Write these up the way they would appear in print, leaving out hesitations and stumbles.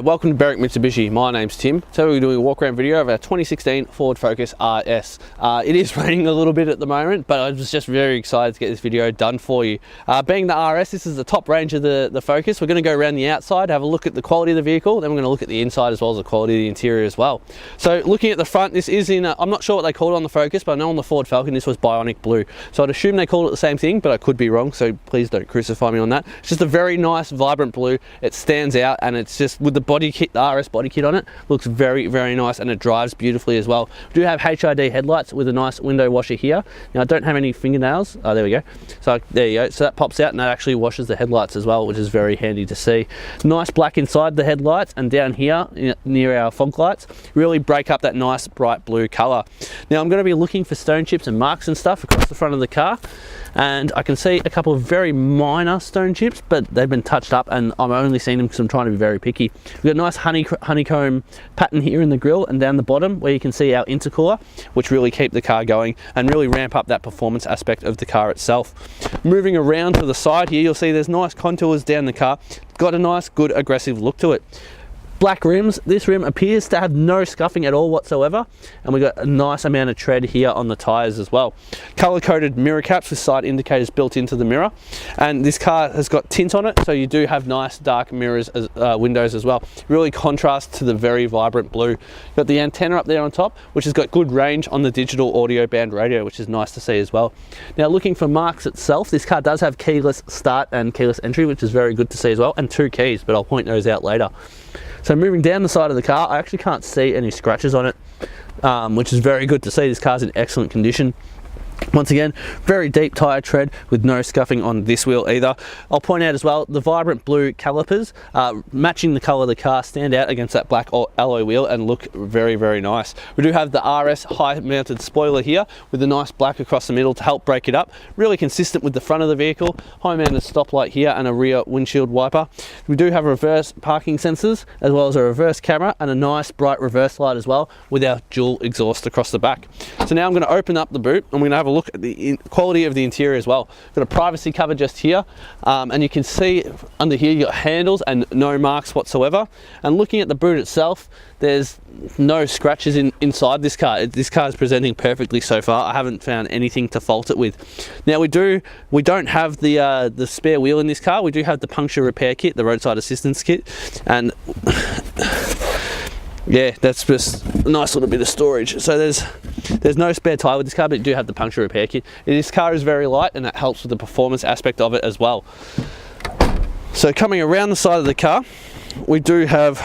G'day, welcome to Berwick Mitsubishi. My name's Tim. So we're doing a walk around video of our 2016 Ford Focus RS. It is raining a little bit at the moment, but I was just very excited to get this video done for you. Being the RS, this is the top range of the Focus. We're going to go around the outside, have a look at the quality of the vehicle, then we're going to look at the inside as well as the quality of the interior as well. So looking at the front, this is in, I'm not sure what they called it on the Focus, but I know on the Ford Falcon this was Bionic Blue. So I'd assume they called it the same thing, but I could be wrong, so please don't crucify me on that. It's just a very nice, vibrant blue. It stands out, and it's just, with the body kit, the RS body kit on it, looks very, very nice, and it drives beautifully as well. We do have HID headlights with a nice window washer here. Now I don't have any fingernails. Oh, there we go. So there you go. So that pops out and that actually washes the headlights as well, which is very handy to see. Nice black inside the headlights, and down here near our fog lights really break up that nice bright blue color. Now I'm going to be looking for stone chips and marks and stuff across the front of the car, and I can see a couple of very minor stone chips, but they've been touched up, and I'm only seeing them because I'm trying to be very picky. We've got a nice honeycomb pattern here in the grille and down the bottom where you can see our intercooler, which really keep the car going and really ramp up that performance aspect of the car itself. Moving around to the side here, you'll see there's nice contours down the car. Got a nice, good, aggressive look to it. Black rims. This rim appears to have no scuffing at all whatsoever, and we've got a nice amount of tread here on the tyres as well. Color-coded mirror caps with side indicators built into the mirror, and this car has got tint on it, so you do have nice dark mirrors as windows as well. Really contrast to the very vibrant blue. You've got the antenna up there on top, which has got good range on the digital audio band radio, which is nice to see as well. Now looking for marks itself, this car does have keyless start and keyless entry, which is very good to see as well, and 2 keys, but I'll point those out later. So moving down the side of the car, I actually can't see any scratches on it, which is very good to see. This car's in excellent condition. Once again, very deep tyre tread with no scuffing on this wheel either. I'll point out as well, the vibrant blue calipers, matching the colour of the car, stand out against that black alloy wheel and look very, very nice. We do have the RS high mounted spoiler here with a nice black across the middle to help break it up. Really consistent with the front of the vehicle. High mounted stoplight here and a rear windshield wiper. We do have reverse parking sensors as well as a reverse camera and a nice bright reverse light as well with our dual exhaust across the back. So now I'm going to open up the boot and we're going to have a look at the quality of the interior as well. Got a privacy cover just here, and you can see under here you got handles and no marks whatsoever. And looking at the boot itself, there's no scratches inside this car. This car is presenting perfectly so far. I haven't found anything to fault it with. Now we don't have the spare wheel in this car. We do have the puncture repair kit, the roadside assistance kit, and yeah, that's just a nice little bit of storage. So there's no spare tyre with this car, but you do have the puncture repair kit. This car is very light, and that helps with the performance aspect of it as well. So coming around the side of the car, we do have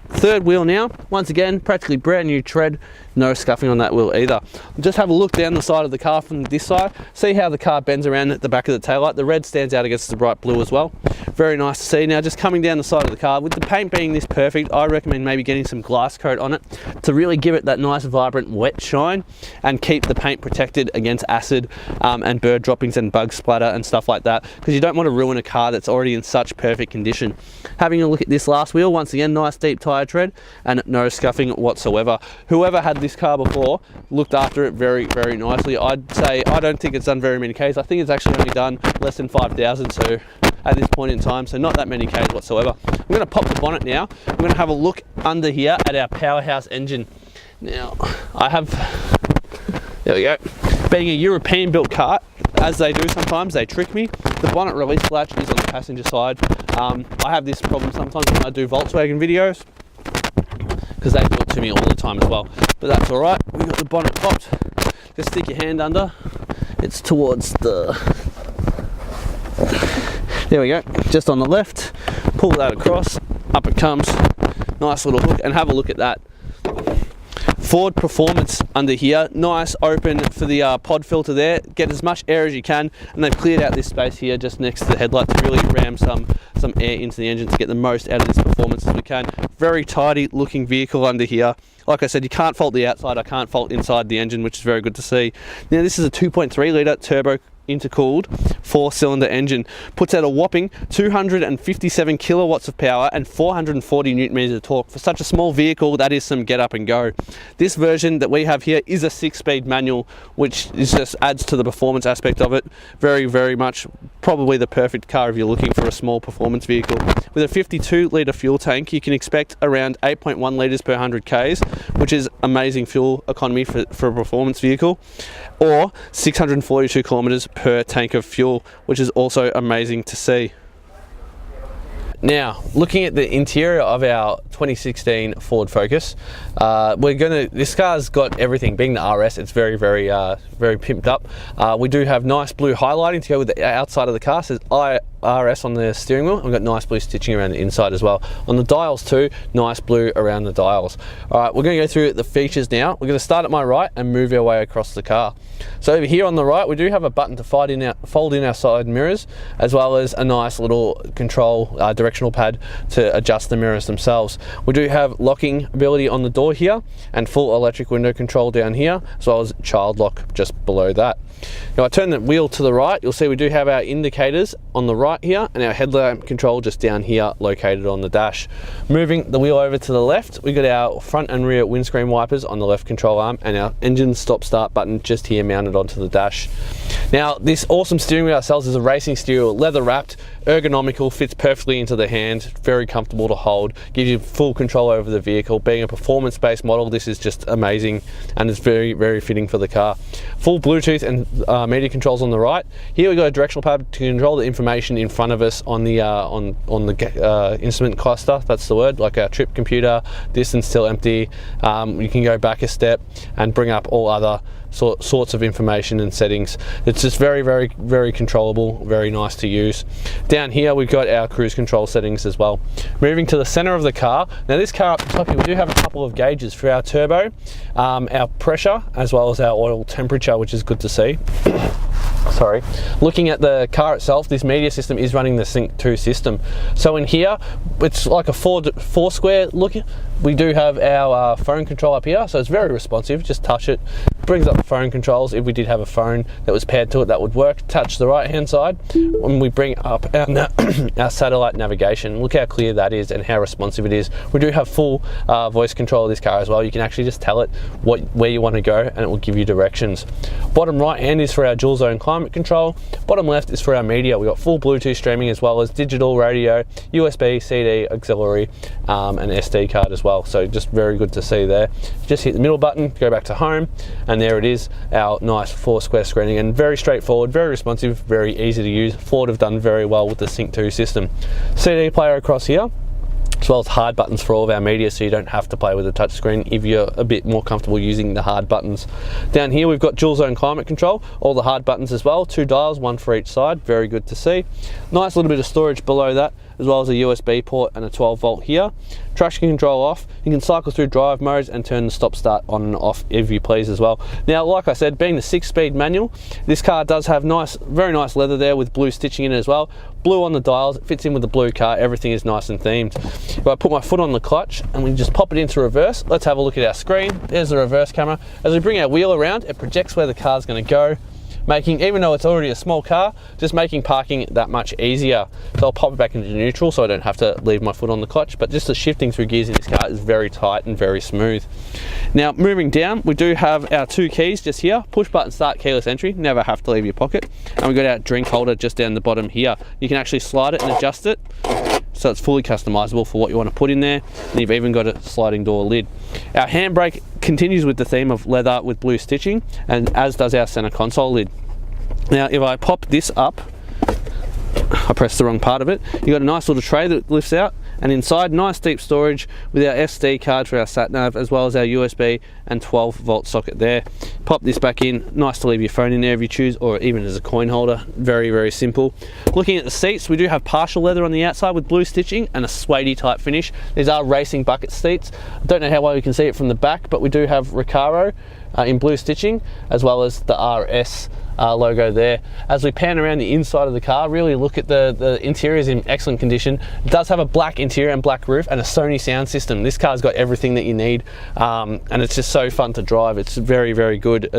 third wheel now. Once again, practically brand new tread, no scuffing on that wheel either. Just have a look down the side of the car from this side, see how the car bends around at the back of the taillight. The red stands out against the bright blue as well. Very nice to see. Now just coming down the side of the car, with the paint being this perfect, I recommend maybe getting some glass coat on it to really give it that nice vibrant wet shine and keep the paint protected against acid and bird droppings and bug splatter and stuff like that, because you don't want to ruin a car that's already in such perfect condition. Having a look at this last wheel, once again, nice deep tyre tread and no scuffing whatsoever. Whoever had this car before looked after it very, very nicely. I'd say I don't think it's done very many Ks. I think it's actually only done less than 5,000 so at this point in time, so not that many Ks whatsoever. I'm going to pop the bonnet now. I'm going to have a look under here at our powerhouse engine. Now there we go. Being a European built car, as they do sometimes, they trick me. The bonnet release latch is on the passenger side. I have this problem sometimes when I do Volkswagen videos, because they do it to me all the time as well. But that's all right. We've got the bonnet popped. Just stick your hand under. It's towards the... There we go. Just on the left. Pull that across. Up it comes. Nice little hook. And have a look at that. Ford Performance under here, nice open for the pod filter there. Get as much air as you can, and they've cleared out this space here just next to the headlight to really ram some air into the engine to get the most out of this performance as we can. Very tidy looking vehicle under here. Like I said, you can't fault the outside, I can't fault inside the engine, which is very good to see. Now this is a 2.3 litre turbo intercooled 4-cylinder engine. Puts out a whopping 257 kilowatts of power and 440 newton meters of torque. For such a small vehicle, that is some get up and go. This version that we have here is a 6-speed manual, which just adds to the performance aspect of it. Very, very much probably the perfect car if you're looking for a small performance vehicle. With a 52 litre fuel tank, you can expect around 8.1 litres per 100 Ks, which is amazing fuel economy for a performance vehicle, or 642 kilometres per tank of fuel, which is also amazing to see. Now, looking at the interior of our 2016 Ford Focus, this car's got everything. Being the RS, it's very pimped up. We do have nice blue highlighting to go with the outside of the car. It says RS on the steering wheel. We've got nice blue stitching around the inside as well. On the dials too, nice blue around the dials. All right, we're going to go through the features now. We're going to start at my right and move our way across the car. So over here on the right, we do have a button to fold in our side mirrors, as well as a nice little control directional pad to adjust the mirrors themselves. We do have locking ability on the door here and full electric window control down here, as well as child lock just below that. Now I turn the wheel to the right, you'll see we do have our indicators on the right here and our headlamp control just down here located on the dash. Moving the wheel over to the left, we got our front and rear windscreen wipers on the left control arm and our engine stop start button just here mounted onto the dash. Now this awesome steering wheel ourselves is a racing steering wheel, leather wrapped, ergonomical, fits perfectly into the hand, very comfortable to hold, gives you full control over the vehicle. Being a performance based model, this is just amazing and it's very fitting for the car. Full Bluetooth and media controls on the right. Here we got a directional pad to control the information in front of us on the instrument cluster, that's the word, like our trip computer, distance till empty. You can go back a step and bring up all other sorts of information and settings. It's just very controllable, very nice to use. Down here we've got our cruise control settings as well. Moving to the center of the car, now this car up the top here, we do have a couple of gauges for our turbo, our pressure, as well as our oil temperature, which is good to see. Sorry. Looking at the car itself, this media system is running the Sync 2 system. So in here, it's like a four square look. We do have our phone control up here, so it's very responsive. Just touch it, brings up the phone controls. If we did have a phone that was paired to it, that would work. Touch the right hand side when we bring up our satellite navigation. Look how clear that is and how responsive it is. We do have full voice control of this car as well. You can actually just tell it where you want to go and it will give you directions. Bottom right hand is for our dual zone climate control. Bottom left is for our media. We've got full Bluetooth streaming as well as digital radio, USB, CD, auxiliary, and SD card as well. So just very good to see there. Just hit the middle button, go back to home, and there it is, our nice 4 square screening, and very straightforward, very responsive, very easy to use. Ford have done very well with the Sync 2 system. CD player across here, as well as hard buttons for all of our media, so you don't have to play with a touch screen if you're a bit more comfortable using the hard buttons. Down here we've got dual zone climate control, all the hard buttons as well, 2 dials, 1 for each side, very good to see. Nice little bit of storage below that, as well as a USB port and a 12 volt here. Traction control off. You can cycle through drive modes and turn the stop start on and off if you please as well. Now, like I said, being the 6-speed manual, this car does have very nice leather there with blue stitching in it as well. Blue on the dials, it fits in with the blue car, everything is nice and themed. If I put my foot on the clutch and we just pop it into reverse, let's have a look at our screen. There's the reverse camera. As we bring our wheel around, it projects where the car's going to go, making, even though it's already a small car, just making parking that much easier. So I'll pop it back into neutral so I don't have to leave my foot on the clutch, but just the shifting through gears in this car is very tight and very smooth. Now moving down, we do have our 2 keys just here, push button start, keyless entry, never have to leave your pocket. And we've got our drink holder just down the bottom here. You can actually slide it and adjust it, so it's fully customizable for what you want to put in there, and you've even got a sliding door lid. Our handbrake continues with the theme of leather with blue stitching, and as does our center console lid. Now if I pop this up, I pressed the wrong part of it, you've got a nice little tray that lifts out, and inside nice deep storage with our SD card for our sat nav, as well as our USB and 12 volt socket there. Pop this back in, nice to leave your phone in there if you choose, or even as a coin holder, very simple. Looking at the seats, we do have partial leather on the outside with blue stitching and a suede type finish. These are racing bucket seats. I don't know how well you can see it from the back, but we do have Recaro in blue stitching, as well as the RS logo there. As we pan around the inside of the car, really look at the interior is in excellent condition. It does have a black interior and black roof and a Sony sound system. This car's got everything that you need, and it's just so fun to drive. It's very good.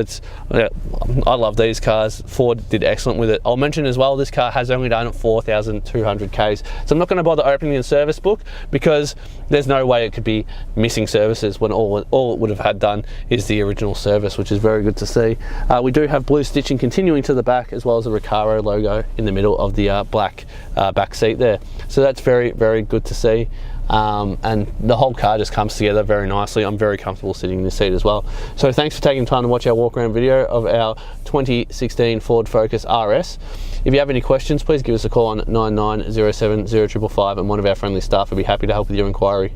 I love these cars. Ford did excellent with it. I'll mention as well, this car has only done 4,200 Ks, so I'm not going to bother opening the service book because there's no way it could be missing services when all it would have had done is the original service, which is very good to see. We do have blue stitching continuing to the back, as well as the Recaro logo in the middle of the black back seat there. So that's very, very good to see. And the whole car just comes together very nicely. I'm very comfortable sitting in this seat as well. So thanks for taking time to watch our walk around video of our 2016 Ford Focus RS. If you have any questions, please give us a call on 9907 0555 and one of our friendly staff will be happy to help with your inquiry.